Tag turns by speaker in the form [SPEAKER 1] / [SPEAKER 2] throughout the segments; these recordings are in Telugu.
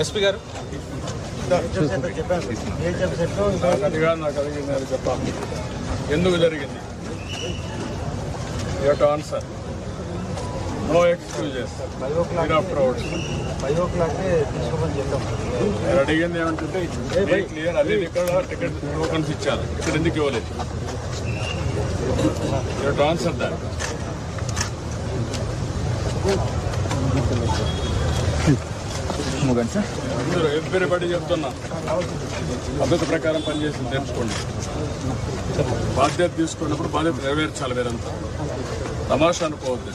[SPEAKER 1] ఎస్పీ గారు
[SPEAKER 2] నాకు అడిగింది అని చెప్పాలి. ఎందుకు జరిగింది? You have to answer. No excuses. నేను అడిగింది ఏమంటుంటే క్లియర్ అన్ని ఇక్కడ టికెట్ టోకన్స్ ఇచ్చారు, ఇక్కడ ఎందుకు ఇవ్వలేదు? You have to answer that. అందరూ ఎవ్రీబడి చెప్తున్నా, పద్ధతి ప్రకారం పనిచేసి నేర్చుకోండి. బాధ్యత తీసుకున్నప్పుడు బాధ్యత నెరవేర్చాలి. మీరంతా తమాషా అనుకోవద్దు.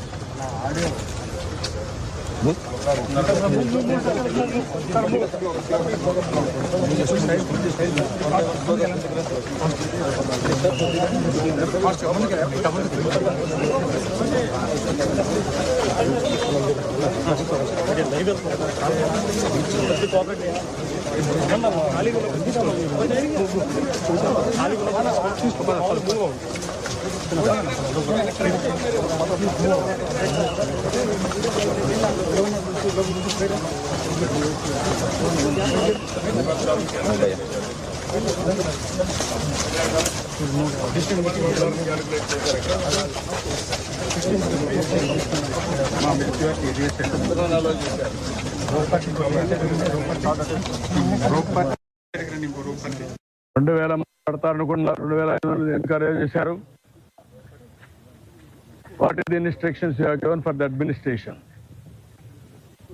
[SPEAKER 2] రెండు వేల పడతారనుకున్నా, 2500 ఎన్కరేజ్ చేశారు. What is the instructions you have given for the administration?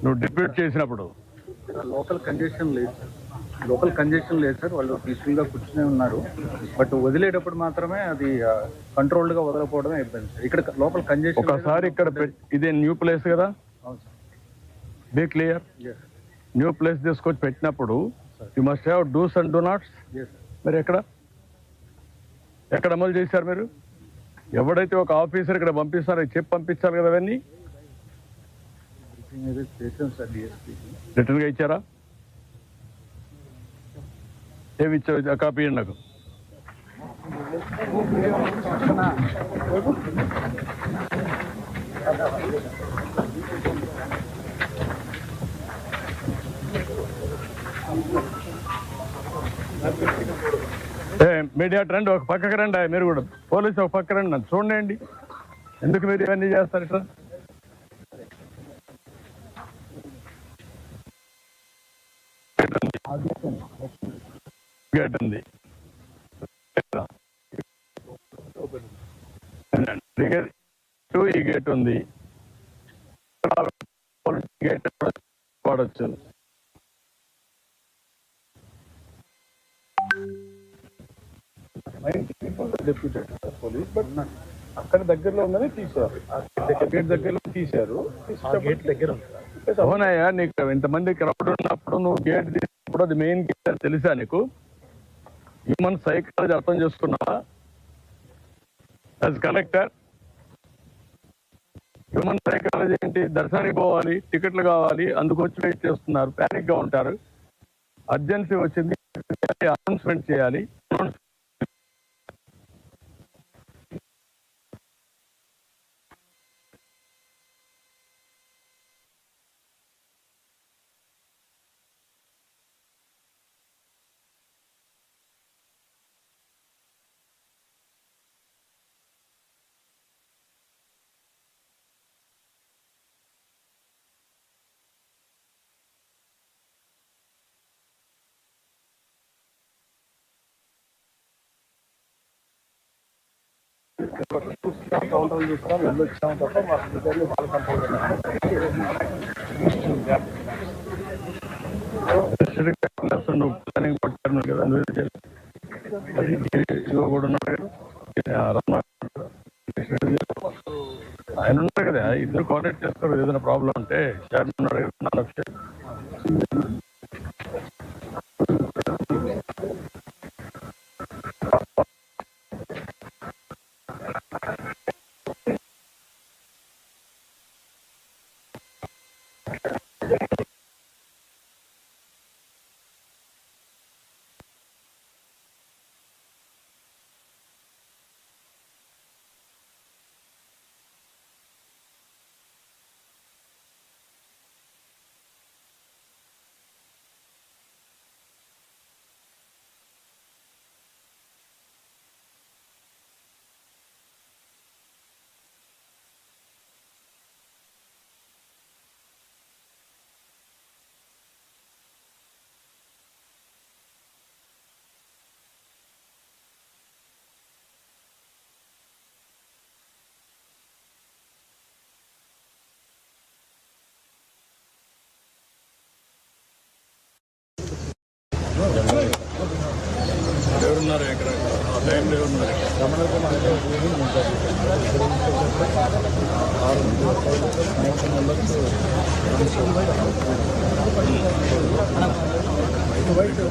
[SPEAKER 2] నువ్వు డిప్యూట్ చేసినప్పుడు
[SPEAKER 3] లోకల్ కంజెషన్ లేదు సార్. వాళ్ళు పీస్ఫుల్ గా కూర్చునే ఉన్నారు. బట్ వదిలేటప్పుడు మాత్రమే అది కంట్రోల్డ్ గా వదలకపోవడమే ఇబ్బంది సార్. ఇక్కడ లోపల కంజెషన్
[SPEAKER 2] ఒకసారి ఇక్కడ ఇదే న్యూ ప్లేస్ కదా, బీ క్లియర్. న్యూ ప్లేస్ తీసుకొచ్చి పెట్టినప్పుడు you must have dos and do nots. మరి ఎక్కడ అమలు చేశారు మీరు? ఎవడైతే ఒక ఆఫీసర్ ఇక్కడ పంపిస్తారో చెప్పి పంపించాలి కదా. అవన్నీ రిటర్న్ గా ఇచ్చారా? ఏమి ఇచ్చారు? కాపీ ఇవ్వండి నాకు. మీడియాటర్ రండి, ఒక పక్కకి రండి. మీరు కూడా పోలీసు ఒక పక్క రండి, నన్ను చూడండి. ఎందుకు మీరు ఇవన్నీ చేస్తారు ఇట్లా? గేట్ ఉంది, ఈ గేట్ ఉంది, గేట్ వాడచ్చు. పోలీస్ బట్ అక్కడ దగ్గరలో ఉన్నది తీశారు, గేట్ దగ్గరలో తీశారు. అవునాయా, నీకు ఇంతమంది క్రౌడ్ ఉన్నప్పుడు నువ్వు గేట్ తీసినప్పుడు అది మెయిన్ గేట్ అని తెలుసా నీకు? హ్యూమన్ సైకాలజీ అర్థం చేసుకున్నావా? యాజ్ కలెక్టర్ హ్యూమన్ సైకాలజీ ఏంటి? దర్శనానికి పోవాలి, టికెట్లు కావాలి, అందుకొచ్చి వెయిట్ చేస్తున్నారు, ప్యానిక్ గా ఉంటారు. అర్జెన్సీ వచ్చింది, అనౌన్స్మెంట్ చేయాలి. కౌంటర్లు చూస్తాం, వెళ్ళొచ్చాం తప్ప మా స్పీకర్లు వాళ్ళు కంట్రోల్ నువ్వు ప్లానింగ్ పట్టాను కదా, నువ్వు కూడా ఉన్నాడు. ఆయన ఉన్నారు కదా, ఇద్దరు కోఆర్డినేట్ చేస్తారు. ఏదైనా ప్రాబ్లం ఉంటే చైర్మన్ ఉన్నాడు. ఉన్నారు ఇక్కడ ఆ టైంలో ఉన్నారు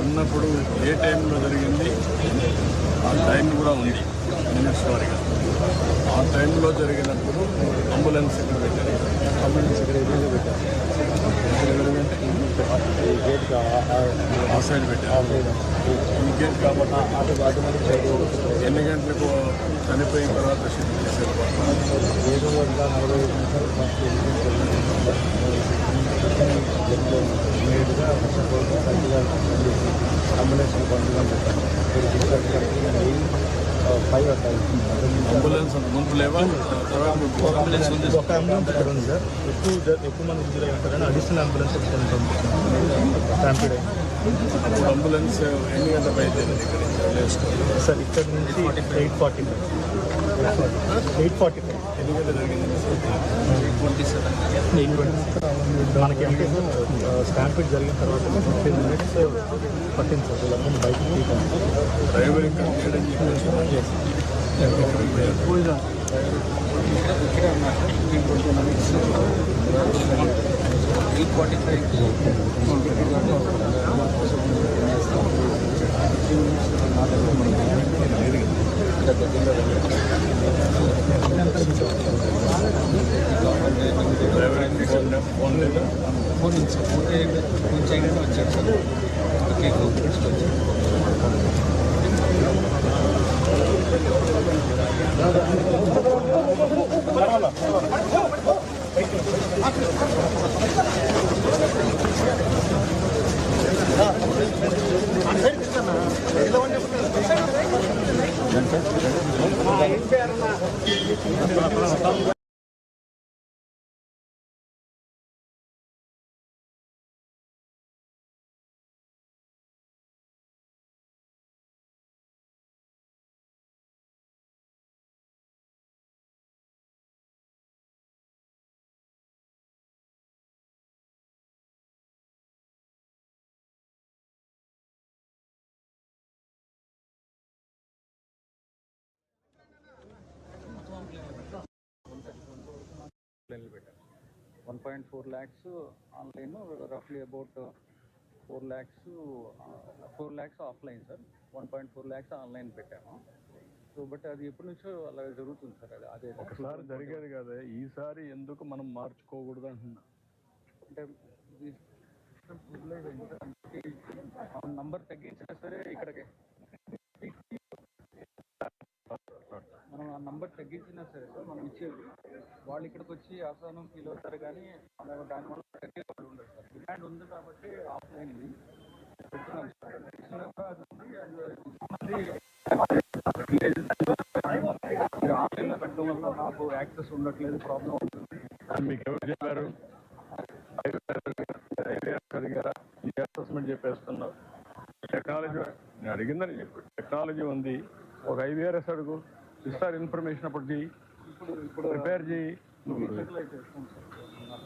[SPEAKER 2] ఉన్నప్పుడు ఏ టైంలో జరిగింది ఆ టైం కూడా ఉంది మినిట్స్ వారిగా. ఆ టైంలో జరిగినప్పుడు అంబులెన్స్ ఇక్కడ పెట్టారు. అంబులెన్స్ ఇక్కడ ఎదురుగా పెట్టారు. ఆ సైడ్ పెట్టారు. ఈ గేట్ కాబట్టి ఎన్ని గంటలకు చనిపోయిన తర్వాత షిఫ్ట్ చేశారు?
[SPEAKER 1] 7:45 అంబులెన్స్ పండుగ పెట్టాను.
[SPEAKER 2] అంబులెన్స్ ముందు లేవా? అంబులెన్స్ ఉంది.
[SPEAKER 1] ఒక అంబులెన్స్ ఇక్కడ ఉంది సార్. ఎక్కువ మంది ఇంజరీ అవుతారని అడిషనల్ అంబులెన్స్ స్టాంపీడ్ అయింది.
[SPEAKER 2] అప్పుడు అంబులెన్స్ ఎన్ని గంటలకు అయితే
[SPEAKER 1] సార్ ఇక్కడ నుంచి 8:45
[SPEAKER 2] ఎన్ని గంటలు జరిగింది?
[SPEAKER 1] 8:20 మనకి అంటే స్టాంపీడ్ జరిగిన తర్వాత 15 minutes పట్టింది సార్. వీళ్ళందరినీ బయటకు తీయడం.
[SPEAKER 2] డ్రైవర్ ఇంకా చేయడం ఫోన్ లేదా?
[SPEAKER 3] ఫోన్ చేయగానే వచ్చాడు సార్. పెట్టారు. 1.4 lakhs ఆన్లైన్, రఫ్లీ about 4 lakhs offline sir. 1.4 lakhs online పెట్టాము. సో బట్ అది ఎప్పటి నుంచో అలా జరుగుతుంది సార్. అదే
[SPEAKER 2] ఒకసారి జరిగేది కదా, ఈసారి ఎందుకు మనం మార్చుకోకూడదు అంటున్నా.
[SPEAKER 3] అంటే నంబర్ తగ్గించినా సరే ఇక్కడికి మనం ఆ నంబర్ తగ్గించినా సరే సార్ మనం ఇచ్చేది వాళ్ళు ఇక్కడికి వచ్చి అసహనం ఫీల్ అవుతారు. కానీ దానివల్ల తగ్గే వాళ్ళు ఉండదు సార్. డిమాండ్ ఉంది కాబట్టి ఆఫ్లైన్ పెడుతున్నాం సార్. ఆన్లైన్లో పెట్టడం వల్ల నాకు యాక్సెస్ ఉండట్లేదు, ప్రాబ్లం ఉంటుంది.
[SPEAKER 2] మీకు ఎవరు చెప్పారు? ఈ అసెస్మెంట్ చెప్పేస్తున్నారు. టెక్నాలజీ నేను అడిగిందని చెప్పు. టెక్నాలజీ ఉంది, ఒక IVRS అడుగు, ఇస్తారు ఇన్ఫర్మేషన్. అప్పటికి ఇప్పుడు ప్రిపేర్ చేయి.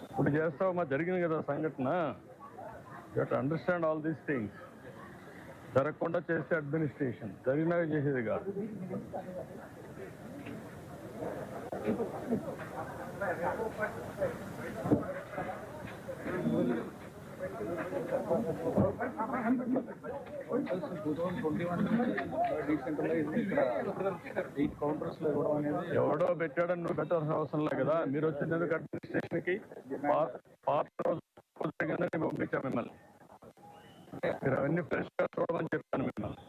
[SPEAKER 2] ఇప్పుడు చేస్తావు. మా జరిగింది కదా సంఘటన. You have to understand all these things. జరగకుండా చేస్తే అడ్మినిస్ట్రేషన్, జరిగినాక చేసేది కాదు. ఎవడో పెట్టాడని నువ్వు పెట్టాల్సిన అవసరం లేదు కదా. మీరు వచ్చినందుకు అడ్మినిస్ట్రేషన్ కి పాత రోజు పంపించాం మిమ్మల్ని. మీరు అవన్నీ ఫ్రెష్ గా చూడమని చెప్తాను మిమ్మల్ని.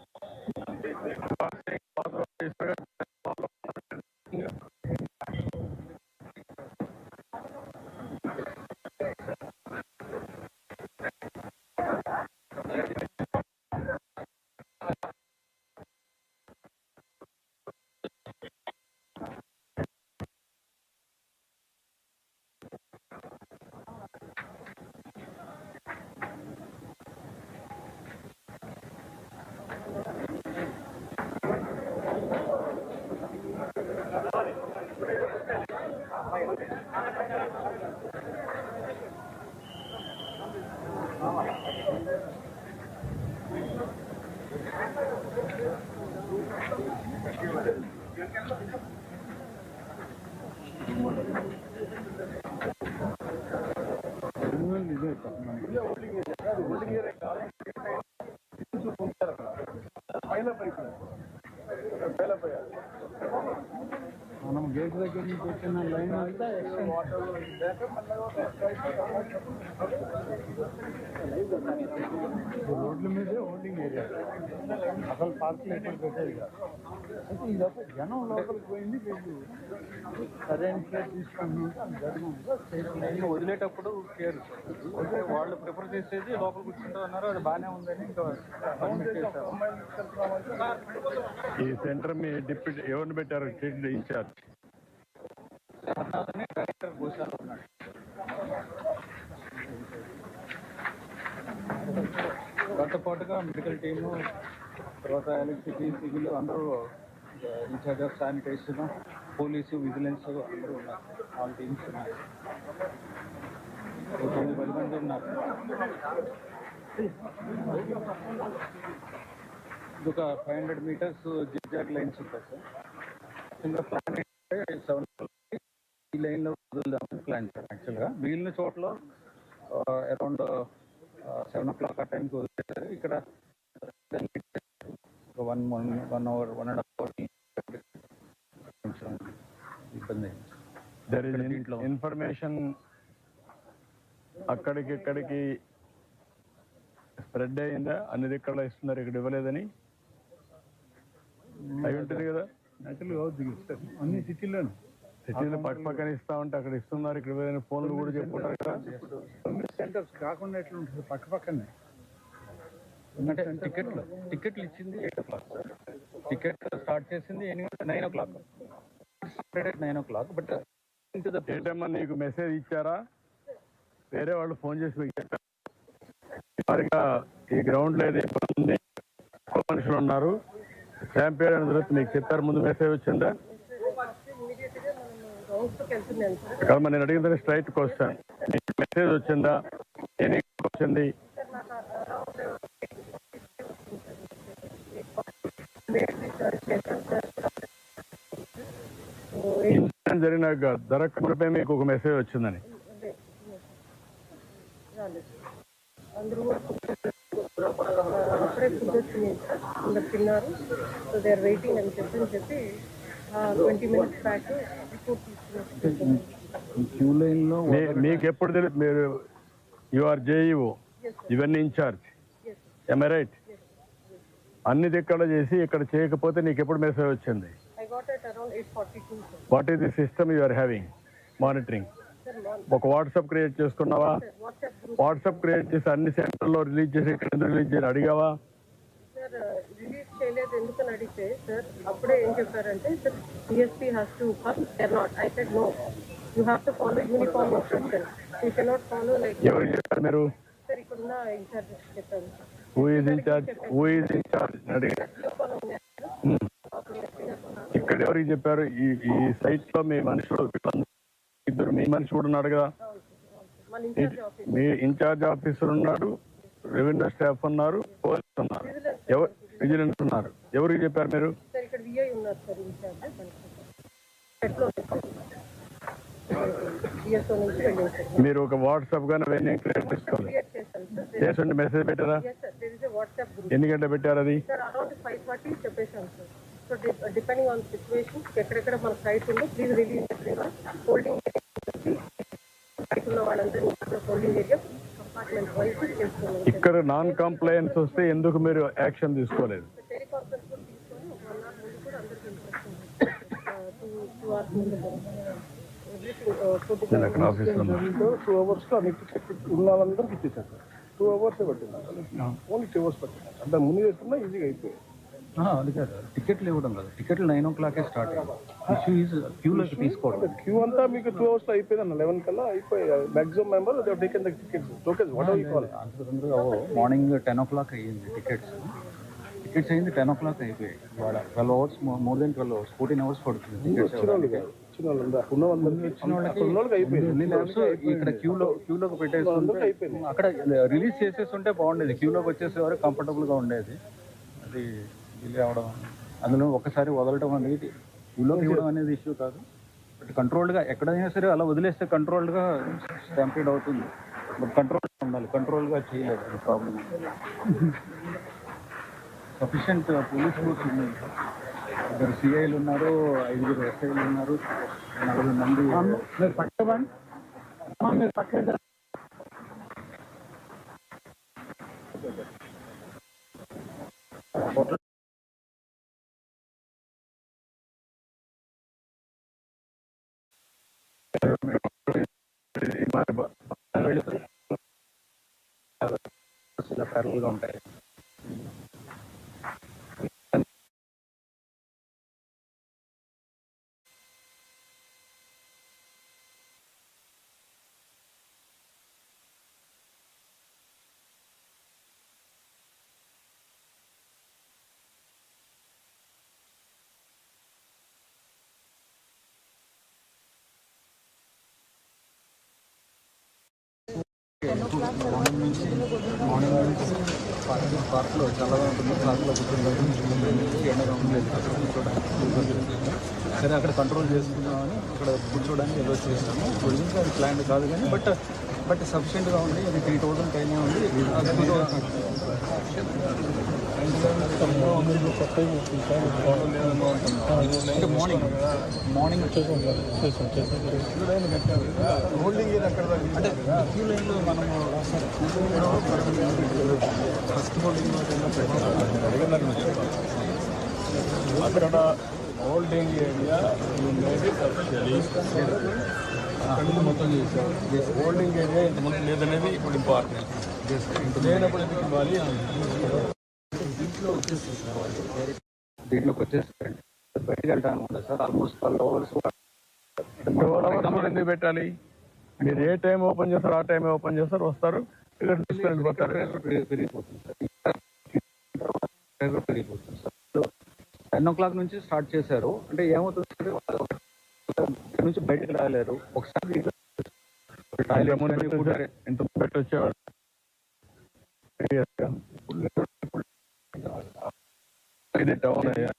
[SPEAKER 3] మనం గేట్ దగ్గర నుంచి వచ్చిన లైన్ అంతా రోడ్ల మీదే హోల్డింగ్ ఏరియా. అసలు పార్కింగ్ ఎక్కడ పెట్టేది కాదు. అయితే ఇదొక జనం లోపలికి పోయింది. వీళ్ళు సరైన కేర్ తీసుకుంటున్నారు. వదిలేటప్పుడు కేర్ వాళ్ళు ప్రిఫర్ చేసేది లోపల కూర్చుంటూ ఉన్నారు. అది బాగానే ఉందని ఇంకా
[SPEAKER 2] ఈ సెంటర్ మీ డిప్యూటీ ఎవరిని పెట్టారు ఇన్ఛార్జ్?
[SPEAKER 3] డైరెక్టర్ భూషాల్ ఉన్నాడు. దాంతో పాటుగా మెడికల్ టీము, తర్వాత ఎలక్ట్రిసిటీ, సివిల్ అందరూ incharge of sanitation, police, vigilance అందరూ ఉన్నారు. ఆల్ టీమ్స్ ఉన్నాయి. 9-10 మంది ఉన్నారు. ఇది ఒక 500 మీటర్స్ జిగ్జాగ్ లైన్స్ ఉంటాయి సార్. ఇంకా ప్లాన్ అంటే 7 ఈ లైన్లో వదులుదామని ప్లాన్ సార్. యాక్చువల్గా మిగిలిన చోట్ల అరౌండ్ 7 o'clock ఆ టైంకి వదిలేస్తారు. ఇక్కడ 1 hour 1.5 hour ఇబ్బంది.
[SPEAKER 2] ఇన్ఫర్మేషన్ అక్కడికి స్ప్రెడ్ అయిందా? అన్ని దిక్కల్లో ఇస్తున్నారు, ఇక్కడ ఇవ్వలేదని అయి ఉంటుంది కదా.
[SPEAKER 3] యాక్చువల్గా అన్ని సిటీలోనే
[SPEAKER 2] సిటీలో పక్కన ఇస్తా ఉంటే అక్కడ ఇస్తున్నారు, ఇక్కడ ఇవ్వలేని ఫోన్లు కూడా చెప్పుకుంటారు కదా.
[SPEAKER 3] సెంటర్స్ కాకుండా ఎట్లా ఉంటుంది? పక్కనే అంటే టికెట్లు ఇచ్చింది 8 o'clock. టికెట్ స్టార్ట్ చేసింది 9 o'clock. 9 o'clock. బట్
[SPEAKER 2] ఏటమ్మా నీకు మెసేజ్ ఇచ్చారా? వేరే వాళ్ళు ఫోన్ చేసి మీకు చెప్పారు ఈ గ్రౌండ్ లో ఏదో ఇబ్బంది, మనుషులు ఉన్నారు, శాంపియర్ అని తర్వాత మీకు చెప్పారు, ముందు మెసేజ్ వచ్చిందా? కదమ్మా నేను అడిగిందని స్ట్రైట్ క్వశ్చన్, మీకు మెసేజ్ వచ్చిందా? వచ్చింది ఇన్సిడెంట్ జరిగిన దొరకకపోతే మీకు ఒక మెసేజ్ వచ్చిందని.
[SPEAKER 4] అప్పుడే ఫుడ్ వచ్చింది అందరు తిన్నారు. సో దే ఆర్ వెయిటింగ్ అని చెప్పి 20 minutes బ్యాక్
[SPEAKER 3] క్యూ లైన్లో
[SPEAKER 2] మీకు ఎప్పుడు తెలుసు? మీరు యూఆర్ జేఈఓ, ఇవన్నీ ఇన్ఛార్జ్, ఎంఐ రైట్? అన్ని దిక్కడ చేసి ఇక్కడ చేయకపోతే నీకు ఎప్పుడు మెసేజ్ వచ్చింది? What is the system you are having monitoring? ఒక వాట్సాప్ క్రియేట్ చేసుకున్నావా? వాట్సాప్ క్రియేట్ చేసి అన్ని సెంటర్లో రిలీజ్ చేసి ఇక్కడ ఎందుకు రిలీజ్ చేయాలి అడిగావా?
[SPEAKER 4] సార్ రిలీజ్ చేయలేదు ఎందుకని అడిగితే సార్ అప్పుడే ఏం చెప్పారంటే sir CSP has to come. They are not. I said no, you have to follow uniform instruction. You cannot follow like.
[SPEAKER 2] ఎవరు చెప్పారు మీరు?
[SPEAKER 4] సార్ ఇక్కడ ఉన్న ఇన్ఛార్జ్ చెప్పారు.
[SPEAKER 2] Who is incharge? Who is incharge అడిగారు. ఇక్కడ ఎవరికి చెప్పారు? ఈ సైట్ లో మీ మనుషులు ఇద్దరు, మీ మనిషి కూడా ఉన్నాడు కదా, మీ ఇన్ఛార్జ్ ఆఫీసర్ ఉన్నాడు, రెవెన్యూ స్టాఫ్ ఉన్నారు, పోలీసు ఉన్నారు, ఎవరు విజిలెన్స్ ఉన్నారు. ఎవరికి చెప్పారు మీరు? మీరు ఒక వాట్సాప్ గానే అవన్నీ క్రియేట్ చేసుకోవాలి. చేసండి మెసేజ్ పెట్టారా? ఎన్ని గంటలు పెట్టారు అది?
[SPEAKER 4] సో డిపెండింగ్ ఆన్ సిచ్యువేషన్ ఎక్కడెక్కడ మన సైట్ ఉందో ప్లీజ్ రిలీజ్ హోల్డింగ్ వాళ్ళందరూ హోల్డింగ్ ఏరియా కంపార్ట్మెంట్ వైజ్ చేస్తున్నాం.
[SPEAKER 2] ఇక్కడ నాన్ కంప్లైన్స్ వస్తే ఎందుకు మీరు యాక్షన్ తీసుకోలేదు?
[SPEAKER 4] టెలికాన్ఫరెన్స్ కూడా తీసుకొని 1 hour ముందు కూడా అందరికీ ఇన్స్ట్రక్షన్ 2 hours ముందు
[SPEAKER 2] ఆఫీస్
[SPEAKER 1] 2 hours ఉన్న వాళ్ళందరికీ ఇచ్చేసారు. 2 hours పట్టింది, ఓన్లీ 2 hours పట్టింది. అంటే ముందు చేసుకున్నా ఈజీగా అయిపోయింది.
[SPEAKER 3] అది కాదు, టికెట్లు ఇవ్వడం కాదు. టికెట్లు 9 o'clock స్టార్ట్ అయ్యాయి. ఇష్యూ ఈజ్ క్యూలోకి తీసుకోవడం.
[SPEAKER 1] క్యూ అంతా మీకు 2 hours అయిపోయింది అన్న. 11 కల్లా అయిపోయి maximum member taken the tickets. Tokens what are you call?
[SPEAKER 3] అంత తొందరగా మార్నింగ్ 10 o'clock అయ్యింది. టికెట్స్ అయింది 10 o'clock అయిపోయాయి. ఇవాళ 12 hours, more than 12 hours, 14 hours పడుతుంది.
[SPEAKER 1] వచ్చిన వాళ్ళకి అయిపోయింది.
[SPEAKER 3] ఇక్కడ క్యూలోకి పెట్టేసి అక్కడ రిలీజ్ చేసేస్తుంటే బాగుండేది. క్యూలోకి వచ్చేసేవారు కంఫర్టబుల్ గా ఉండేది. అది డిలే అవడం అందులో ఒకసారి వదలటం అనేది ఇల్లు ఇవ్వడం అనేది ఇష్యూ కాదు. బట్ కంట్రోల్డ్గా ఎక్కడైనా సరే అలా వదిలేస్తే కంట్రోల్డ్గా స్టాంపీడ్ అవుతుంది. బట్ కంట్రోల్గా ఉండాలి, కంట్రోల్గా చేయలేదు ప్రాబ్లం. సఫిషియంట్ పోలీస్ ఫోర్స్ ఉంది. 2 సిఐలు ఉన్నారు, 5 ఎస్ఐలు ఉన్నారు, 40 మంది. ప్యారల్గా ఉంటాయి. మార్నింగ్ నుంచి పార్క్లో చాలా ఉంటుంది. పార్క్లో కూర్చోడానికి ఎండగా ఉండలేదు, సరే అక్కడ కంట్రోల్ చేసుకుందామని అక్కడ కూర్చోడానికి ఎల్లో చేస్తాము. ఒరిజినల్గా అది ప్లాన్ కాదు కానీ బట్ సఫిషియెంట్గా ఉంది. అది 3000 పైన ఉంది. అంటే మార్నింగ్ అంటే క్యూ లైన్లో మనము ఫస్ట్ హోల్డింగ్
[SPEAKER 1] అక్కడ హోల్డింగ్ ఏరియా
[SPEAKER 3] మొత్తం చేశారు.
[SPEAKER 1] హోల్డింగ్ ఏరియా ఇంతకుముందు లేదనేది ఇప్పుడు ఇంపార్టెంట్. లేనప్పుడు ఎందుకు ఇవ్వాలి?
[SPEAKER 3] దీంట్లోకి వచ్చేస్తారండి. బయటకు వెళ్తాను సార్. Almost 12 hours.
[SPEAKER 2] ఎందుకు పెట్టాలి? మీరు ఏ టైం ఓపెన్ చేస్తారు ఆ టైం ఓపెన్ చేస్తారు, వస్తారు, టికెట్ తీసుకొని పోతారు.
[SPEAKER 3] పెరిగిపోతుంది సార్. 10 o'clock నుంచి స్టార్ట్ చేశారు. అంటే ఏమవుతుంది నుంచి బయటకు రాలేరు. ఒకసారి
[SPEAKER 2] ఎంత పెట్టి వచ్చేవాడు. ఇది టౌన్ అయ్యా.